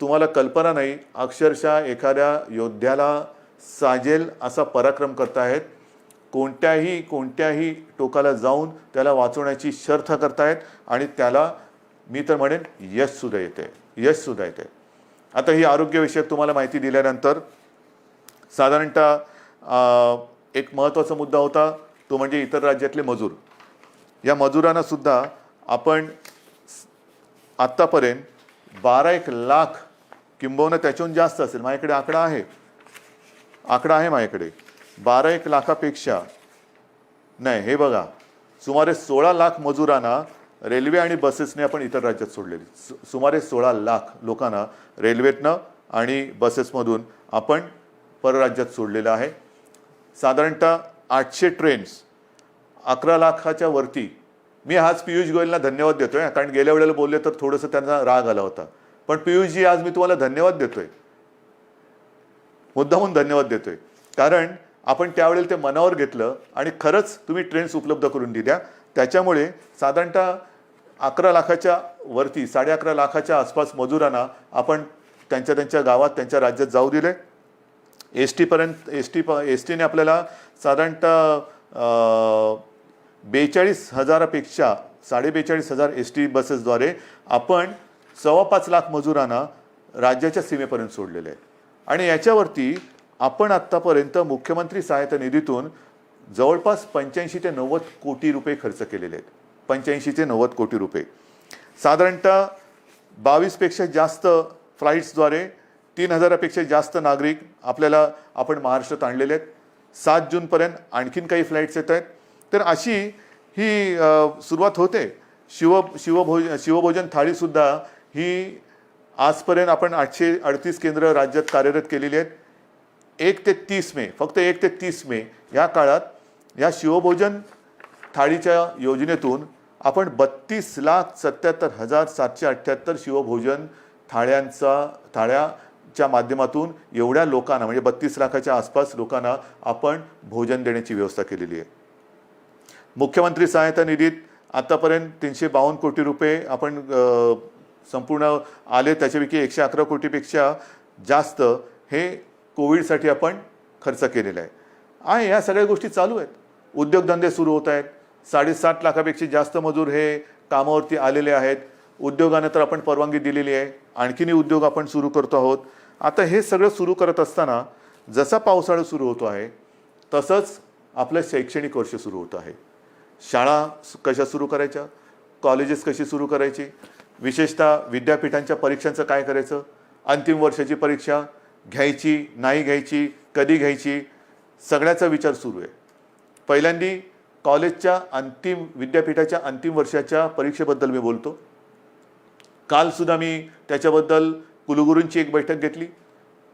तुम्हाला कल्पना नाही, अक्षरशः एखाद्या योद्ध्याला साजेल असा पराक्रम करतायत. कोणत्याही टोकाला जाऊन त्याला वाचवण्याची शर्थ करतायत, आणि त्याला मी तर म्हणेन यशसुद्धा येते. आता ही आरोग्यविषयक तुम्हाला माहिती दिल्यानंतर साधारणतः एक महत्त्वाचा मुद्दा होता, तो म्हणजे इतर राज्यातले मजूर. या मजुरांना सुद्धा आपण आत्तापर्यंत 12 लाख, किंबहुना त्याच्याहून जास्त असेल, माझ्याकडे आकडा आहे माझ्याकडे, 12 लाखापेक्षा नाही, हे बघा, सुमारे 16 लाख मजुरांना रेल्वे आणि बसेसने आपण इतर राज्यात सोडलेली. सुमारे 16 लाख लोकांना रेल्वेतनं आणि बसेसमधून आपण परराज्यात सोडलेलं आहे. साधारणतः 800 ट्रेन्स, 11 लाखाच्या वरती. मी आज पियुष गोयलला धन्यवाद देतोय, कारण गेल्या वेळेला बोलले तर थोडंसं त्यांचा राग आला होता. पण पियुषजी, आज मी तुम्हाला धन्यवाद देतोय, मुद्दामून धन्यवाद देतोय, कारण आपण त्यावेळेला ते मनावर घेतलं आणि खरंच तुम्ही ट्रेन्स उपलब्ध करून दिल्या. त्याच्यामुळे साधारणतः 11 लाखाच्या वरती, 11.5 लाखाच्या आसपास मजुरांना आपण त्यांच्या गावात, त्यांच्या राज्यात जाऊ दिले. एस टीने आपल्याला साधारणतः 42,000पेक्षा 42,500 एस टी बसेसद्वारे आपण 5.25 लाख मजुरांना राज्याच्या सीमेपर्यंत सोडलेले आहे. आणि याच्यावरती आपण आत्तापर्यंत मुख्यमंत्री सहायता निधीतून जवळपास 85 ते 90 कोटी रुपये खर्च केलेले आहेत. 85 ते 90 कोटी रुपये. साधारणतः 22पेक्षा जास्त फ्लाईट्सद्वारे 3,000पेक्षा जास्त नागरिक आपण महाराष्ट्रात आणलेले आहेत. 7 जूनपर्यंत आणखीन काही फ्लाईट्स येत आहेत. तर अशी ही सुरुवात होते. शिवभोजन थाळीसुद्धा ही आजपर्यंत आपण 838 केंद्र राज्यात कार्यरत केलेली आहेत. 1 ते 30 मे, फक्त 1 ते 30 मे या काळात या शिवभोजन थाळीच्या योजनेतून आपण 32,77,778 शिवभोजन थाळ्याच्या माध्यमातून एवढ्या लोकांना, म्हणजे 32 लाखाच्या आसपास लोकांना आपण भोजन देण्याची व्यवस्था केलेली आहे. मुख्यमंत्री सहायता निधीत आतापर्यंत 352 कोटी रुपये आपण संपूर्ण आले. त्याच्यापैकी 111 कोटीपेक्षा जास्त हे कोविडसाठी आपण खर्च केलेला आहे. या सगळ्या गोष्टी चालू आहेत. उद्योगधंदे सुरू होत आहेत. 7.5 लाखापेक्षा जास्त मजूर हे कामावरती आलेले आहेत. उद्योगांना तर आपण परवानगी दिलेली आहे. आणखीनही उद्योग आपण सुरू करतो आहोत. आता हे सगळं सुरू करत असताना जसा पावसाळा सुरू होतो आहे तसंच आपलं शैक्षणिक वर्ष सुरू होतं आहे. शाळा कशा सुरू करायच्या, कॉलेजेस कशी सुरू करायची, विशेषतः विद्यापीठांच्या परीक्षांचं काय करायचं, अंतिम वर्षाची परीक्षा घ्यायची नाही घ्यायची, कधी घ्यायची, सगळ्याचा विचार सुरू आहे. पहिल्यांदी कॉलेजच्या विद्यापीठाच्या अंतिम वर्षाच्या परीक्षेबद्दल मी बोलतो. कालसुद्धा मी त्याच्याबद्दल कुलगुरूंची एक बैठक घेतली.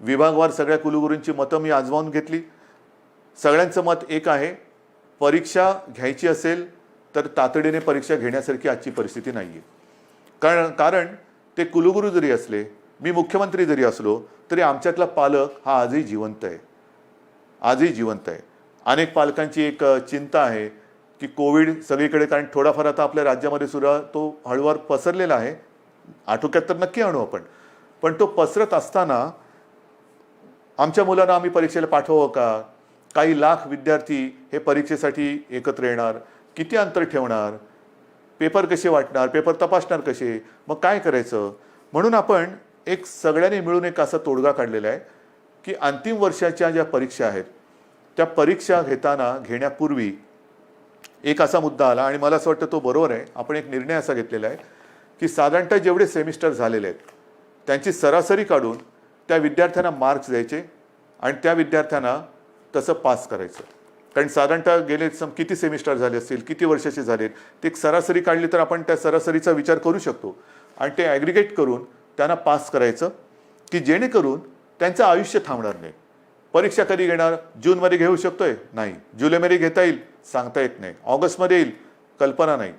विभागवार सगळ्या कुलगुरूंची मतं मी आजमावून घेतली. सगळ्यांचं मत एक आहे, परीक्षा घ्यायची असेल तर तातडीने परीक्षा घेण्यासारखी आजची परिस्थिती नाही आहे. कारण ते कुलगुरू जरी असले, मी मुख्यमंत्री जरी असलो, तरी आमच्यातला पालक हा आजही जिवंत आहे. अनेक पालकांची एक चिंता आहे की कोविड सगळीकडे, कारण थोडाफार आता आपल्या राज्यामध्ये सुद्धा तो हळूवार पसरलेला आहे. आटोक्यात तर नक्की आणू आपण, पण तो पसरत असताना आमच्या मुलांना आम्ही परीक्षेला पाठवावं का? काही लाख विद्यार्थी हे परीक्षेसाठी एकत्र येणार, किती अंतर ठेवणार, पेपर कसे वाटणार, पेपर तपासणार कसे, मग काय करायचं? म्हणून आपण सगळ्यांनी मिळून एक असा तोडगा काढलेला आहे की अंतिम वर्षाच्या ज्या परीक्षा आहेत त्या परीक्षा घेण्यापूर्वी एक असा मुद्दा आला, आणि मला असं वाटतं तो बरोबर आहे. आपण एक निर्णय असा घेतलेला आहे की साधारणतः जेवढे सेमिस्टर झालेले आहेत त्यांची सरासरी काढून त्या विद्यार्थ्यांना मार्क्स द्यायचे आणि त्या विद्यार्थ्यांना तसं पास करायचं. कारण साधारणतः गेले किती सेमिस्टर झाले असतील, किती वर्षाचे झालेत, ते एक सरासरी काढली तर आपण त्या सरासरीचा विचार करू शकतो आणि ते ॲग्रिगेट करून त्यांना पास करायचं, की जेणेकरून त्यांचं आयुष्य थांबणार नाही. परीक्षा कधी घेणार? जूनमध्ये घेऊ शकतोय? नाही. जुलैमध्ये घेता येईल? सांगता येत नाही. ऑगस्टमध्ये येईल? कल्पना नाही.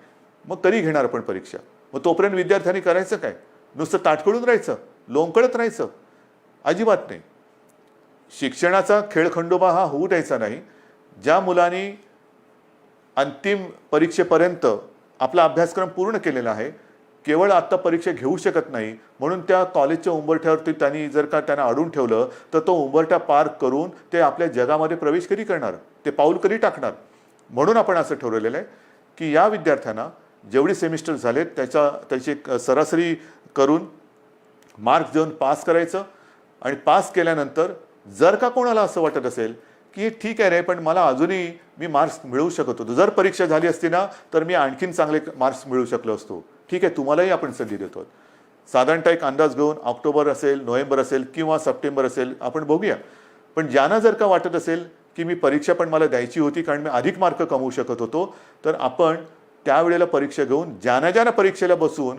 मग कधी घेणार आपण परीक्षा? मग तोपर्यंत विद्यार्थ्यांनी करायचं काय? नुसतं ताटकळून राहायचं, लोंबकळत राहायचं? अजिबात नाही. शिक्षणाचा खेळखंडोबा हा होऊ द्यायचा नाही. ज्या मुलांनी अंतिम परीक्षेपर्यंत आपला अभ्यासक्रम पूर्ण केलेला आहे, केवळ आत्ता परीक्षा घेऊ शकत नाही म्हणून त्या कॉलेजच्या उंबरठ्यावरती त्यांनी जर का त्यांना अडून ठेवलं तर तो उंबरठा पार करून ते आपल्या जगामध्ये प्रवेश कधी करणार? ते पाऊल कधी टाकणार? म्हणून आपण असं ठरवलेलं आहे की या विद्यार्थ्यांना जेवढे सेमिस्टर झालेत त्याची सरासरी करून मार्क्स देऊन पास करायचं. आणि पास केल्यानंतर जर का कोणाला असं वाटत असेल की ठीक आहे रे, पण मला अजूनही मी मार्क्स मिळवू शकत होतो, जर परीक्षा झाली असती ना तर मी आणखीन चांगले मार्क्स मिळवू शकलो असतो, ठीक आहे, तुम्हालाही आपण संधी देतो. साधारणतः एक अंदाज घेऊन ऑक्टोबर असेल, नोव्हेंबर असेल किंवा सप्टेंबर असेल आपण बघूया. पण ज्यांना जर का वाटत असेल की मी परीक्षा पण मला द्यायची होती कारण मी अधिक मार्क कमवू शकत होतो, तर आपण त्यावेळेला परीक्षा घेऊन ज्यांना परीक्षेला बसून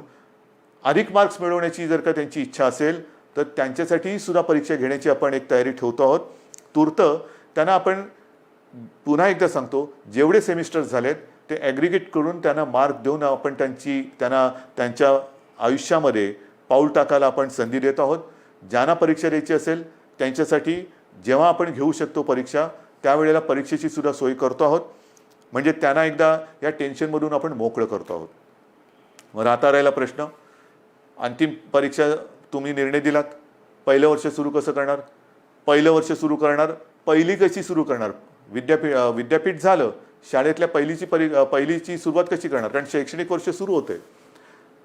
अधिक मार्क्स मिळवण्याची जर का त्यांची इच्छा असेल तर त्यांच्यासाठी सुद्धा परीक्षा घेण्याची आपण एक तयारी ठेवतो आहोत. तूर्त त्यांना आपण पुन्हा एकदा सांगतो, जेवढे सेमिस्टर झालेत ते ॲग्रिगेट करून त्यांना मार्क देऊन आपण त्यांना त्यांच्या आयुष्यामध्ये पाऊल टाकायला आपण संधी देत आहोत. ज्यांना परीक्षा द्यायची असेल त्यांच्यासाठी जेव्हा आपण घेऊ शकतो परीक्षा त्यावेळेला परीक्षेची सुद्धा सोय करतो आहोत. म्हणजे त्यांना एकदा या टेन्शनमधून आपण मोकळं करतो आहोत. मग राहता राहिला प्रश्न, अंतिम परीक्षा तुम्ही निर्णय दिलात, पहिलं वर्ष सुरू कसं करणार? पहिलं वर्ष सुरू करणार, पहिली कशी सुरू करणार? विद्यापीठ झालं, शाळेतल्या पहिलीची सुरुवात कशी करणार? कारण शैक्षणिक वर्ष सुरू होते.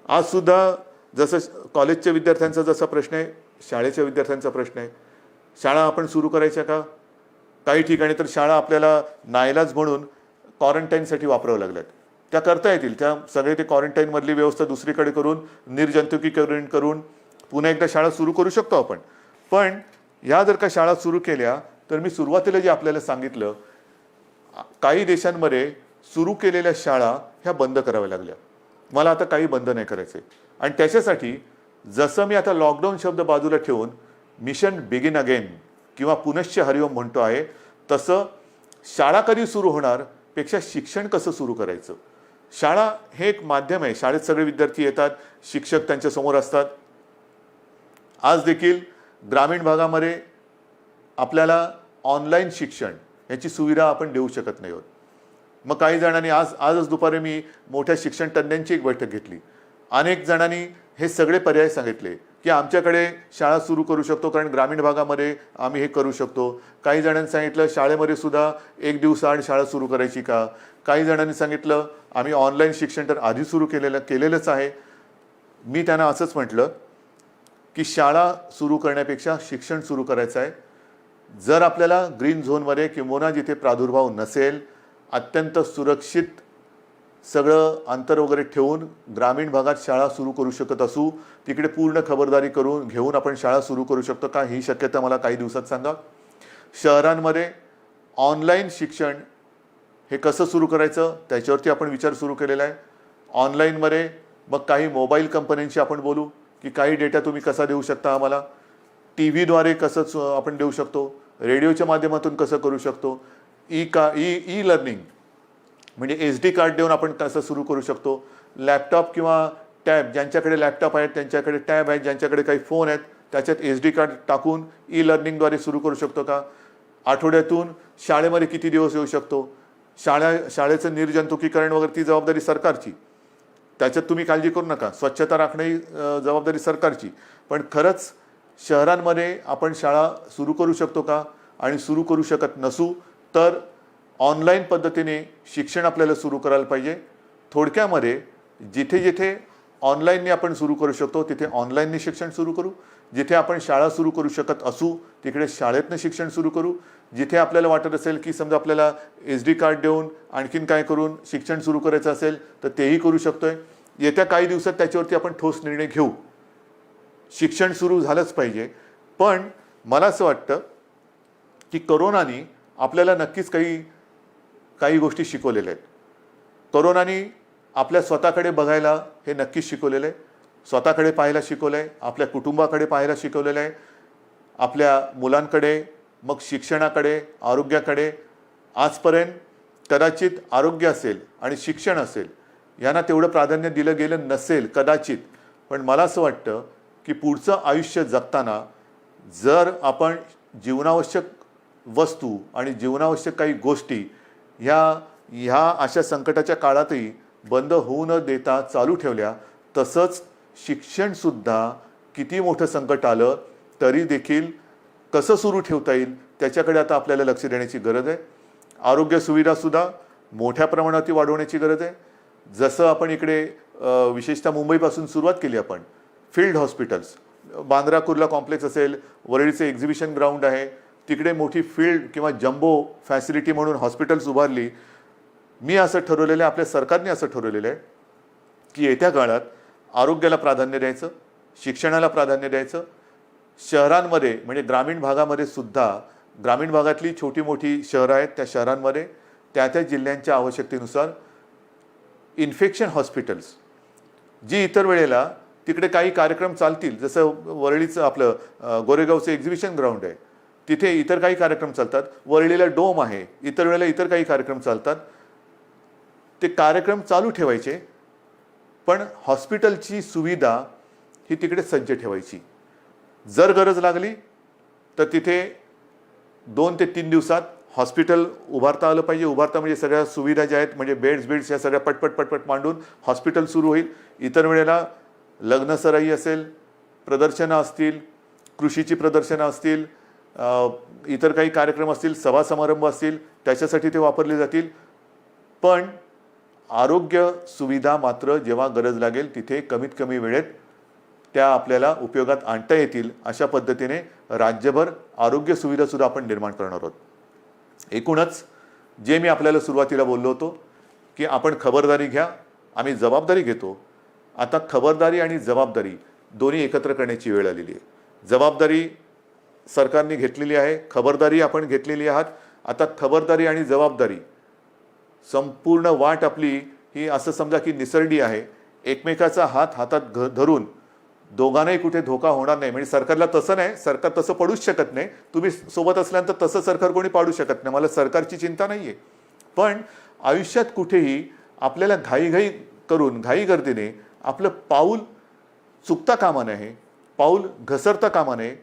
आज सुद्धा जसं कॉलेजच्या विद्यार्थ्यांचा जसा प्रश्न आहे, शाळेच्या विद्यार्थ्यांचा प्रश्न आहे. शाळा आपण सुरू करायच्या का? काही ठिकाणी तर शाळा आपल्याला नाईलाज म्हणून क्वारंटाईनसाठी वापरावं लागल्यात. त्या करता येतील, त्या सगळे ते क्वारंटाईनमधली व्यवस्था दुसरीकडे करून निर्जंतुकीकरण करून पुन्हा एकदा शाळा सुरू करू शकतो आपण. पण ह्या जर का शाळा सुरू केल्या तर मी सुरुवातीला जे आपल्याला सांगितलं, काही देशांमध्ये सुरू केलेल्या शाळा ह्या बंद कराव्या लागल्या. मला आता काही बंद नाही करायचे. आणि त्याच्यासाठी जसं मी आता लॉकडाऊन शब्द बाजूला ठेवून मिशन बिगिन अगेन किंवा पुनश्च हरिओम म्हणतो आहे, तसं शाळा कधी सुरू होणार पेक्षा शिक्षण कसं सुरू करायचं. शाळा हे एक माध्यम आहे. शाळेत सगळे विद्यार्थी येतात, शिक्षक त्यांच्या समोर असतात. आज देखील ग्रामीण भागामध्ये आपल्याला ऑनलाईन शिक्षण याची सुविधा आपण देऊ शकत नाही आहोत. मग काही जणांनी आजच दुपारी मी मोठ्या शिक्षण तज्ज्ञांची एक बैठक घेतली. अनेक जणांनी हे सगळे पर्याय सांगितले की आमच्याकडे शाळा सुरू करू शकतो कारण ग्रामीण भागामध्ये आम्ही हे करू शकतो. काही जणांनी सांगितलं शाळेमध्ये सुद्धा एक दिवसाआड शाळा सुरू करायची का? काही जणांनी सांगितलं आम्ही ऑनलाईन शिक्षण तर आधी सुरू केलेलंच आहे. मी त्यांना असंच म्हटलं की शाळा सुरू करण्यापेक्षा शिक्षण सुरू करायचं आहे. जर आपल्याला ग्रीन झोनमध्ये किंवा जिथे प्रादुर्भाव नसेल, अत्यंत सुरक्षित सगळं अंतर वगैरे ठेवून ग्रामीण भागात शाळा सुरू करू शकत असू, तिकडे पूर्ण खबरदारी घेऊन आपण शाळा सुरू करू शकतो का? ही शक्यता मला काही दिवसात सांगा. शहरांमध्ये ऑनलाईन शिक्षण हे कसं सुरू करायचं त्याच्यावरती आपण विचार सुरू केलेला आहे. ऑनलाईनमध्ये मग काही मोबाईल कंपन्यांशी आपण बोलू की काही डेटा तुम्ही कसा देऊ शकता आम्हाला, TV द्वारे कसं आपण देऊ शकतो, रेडिओच्या माध्यमातून कसं करू शकतो, ई लर्निंग म्हणजे SD कार्ड देऊन आपण कसं सुरू करू शकतो, लॅपटॉप किंवा टॅब, ज्यांच्याकडे लॅपटॉप आहेत त्यांच्याकडे टॅब आहेत, ज्यांच्याकडे काही फोन आहेत त्याच्यात SD कार्ड टाकून ई लर्निंगद्वारे सुरू करू शकतो का? आठवड्यातून शाळेमध्ये किती दिवस येऊ शकतो? शाळेचं निर्जंतुकीकरण वगैरे ती जबाबदारी सरकारची, त्याच्यात तुम्ही काळजी करू नका. स्वच्छता राखणे ही जबाबदारी सरकारची. पण खरंच शहरांमध्ये आपण शाळा सुरू करू शकतो का? आणि सुरू करू शकत नसू तर ऑनलाईन पद्धतीने शिक्षण आपल्याला सुरू करायला पाहिजे. थोडक्यामध्ये जिथे जिथे ऑनलाईनने आपण सुरू करू शकतो तिथे ऑनलाईनने शिक्षण सुरू करू. जिथे आपण शाळा सुरू करू शकत असू तिकडे शाळेतनं शिक्षण सुरू करू. जिथे आपल्याला वाटत असेल की समजा आपल्याला SD कार्ड देऊन आणखीन काय करून शिक्षण सुरू करायचं असेल तर तेही करू शकतोय. येत्या काही दिवसात त्याच्यावरती आपण ठोस निर्णय घेऊ. शिक्षण सुरू झालंच पाहिजे. पण मला असं वाटतं की कोरोनाने आपल्याला नक्कीच काही काही गोष्टी शिकवलेल्या आहेत. तरुणांनी आपल्या स्वतःकडे बघायला हे नक्कीच शिकवलेलं आहे. स्वतःकडे पाहायला शिकवलं आहे, आपल्या कुटुंबाकडे पाहायला शिकवलेलं आहे, आपल्या मुलांकडे, मग शिक्षणाकडे, आरोग्याकडे. आजपर्यंत कदाचित आरोग्य असेल आणि शिक्षण असेल यांना तेवढं प्राधान्य दिलं गेलं नसेल कदाचित. पण मला असं वाटतं की पुढचं आयुष्य जगताना जर आपण जीवनावश्यक वस्तू आणि जीवनावश्यक काही गोष्टी ह्या अशा संकटाच्या काळातही बंद होऊ न देता चालू ठेवल्या, तसंच शिक्षणसुद्धा किती मोठं संकट आलं तरी देखील कसं सुरू ठेवता येईल त्याच्याकडे आता आपल्याला लक्ष देण्याची गरज आहे. आरोग्य सुविधासुद्धा मोठ्या प्रमाणात वाढवण्याची गरज आहे. जसं आपण इकडे विशेषतः मुंबईपासून सुरुवात केली आपण, field hospitals, Bandra Kurla complex असेल, वरळीचे एक्झिबिशन ग्राउंड आहे, तिकडे मोठी फील्ड किंवा जम्बो फॅसिलिटी म्हणून हॉस्पिटल्स उभारली. मी असं ठरवलेलं आहे, आपल्या सरकारने असं ठरवलेलं आहे की येत्या काळात आरोग्याला प्राधान्य द्यायचं, शिक्षणाला प्राधान्य द्यायचं. शहरांमध्ये म्हणजे ग्रामीण भागामध्ये सुद्धा, ग्रामीण भागातली छोटी मोठी शहरं आहेत त्या शहरांमध्ये त्या त्या जिल्ह्यांच्या आवश्यकतेनुसार इन्फेक्शन हॉस्पिटल्स, जी इतर वेळेला तिकडे काही कार्यक्रम चालतील, जसं वरळीचं आपलं गोरेगावचं एक्झिबिशन ग्राउंड आहे, तिथे इतर काही कार्यक्रम चालतात. वरळीला डोम आहे, इतर वेळेला इतर काही कार्यक्रम चालतात. ते कार्यक्रम चालू ठेवायचे, पण हॉस्पिटलची सुविधा ही तिकडे सज्ज ठेवायची. जर गरज लागली तर तिथे 2 ते 3 दिवसात हॉस्पिटल उभारता आलं पाहिजे. उभारता म्हणजे सगळ्या सुविधा ज्या आहेत, म्हणजे बेड्स या सगळ्या पटपट मांडून हॉस्पिटल सुरू होईल. इतर वेळेला लग्नसराई असेल, प्रदर्शनं असतील, कृषीची प्रदर्शनं असतील, इतर काही कार्यक्रम असतील, सभा समारंभ असतील, त्याच्यासाठी ते वापरले जातील. पण आरोग्य सुविधा मात्र जेव्हा गरज लागेल तिथे कमीत कमी वेळेत त्या आपल्याला उपयोगात आणता येतील अशा पद्धतीने राज्यभर आरोग्य सुविधासुद्धा आपण निर्माण करणार आहोत. एकूणच जे मी आपल्याला सुरुवातीला बोललो होतो की आपण खबरदारी घ्या, आम्ही जबाबदारी घेतो. आता खबरदारी आणि जबाबदारी दोन्ही एकत्र करण्याची वेळ आलेली आहे. जबाबदारी सरकारने घेतलेली आहे, खबरदारी आपण घेतलेली आहात. आता खबरदारी आणि जबाबदारी संपूर्ण वाट आपली ही असं समजा की निसरडी आहे. एकमेकाचा हात हातात धरून दोघांनाही कुठे धोका होणार नाही. म्हणजे सरकारला तसं नाही, सरकार तसं पडूच शकत नाही. तुम्ही सोबत असल्यानंतर तसं सरकार कोणी पाडू शकत नाही, मला सरकारची चिंता नाही आहे. पण आयुष्यात कुठेही आपल्याला घाईघाई करून घाईगर्दीने आपलं पाऊल चुकता कामा नये, पाऊल घसरता कामा नये.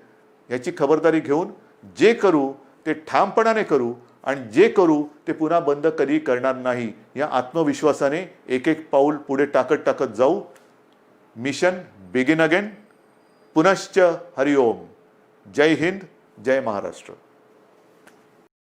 याची खबरदारी घेऊन जे करू ते ठामपणाने करू आणि जे करू ते पुन्हा बंद कधी करणार नाही या आत्मविश्वासाने एक एक पाऊल पुढे टाकत जाऊ. Mission begin again. पुनश्च हरिओम. जय हिंद, जय महाराष्ट्र.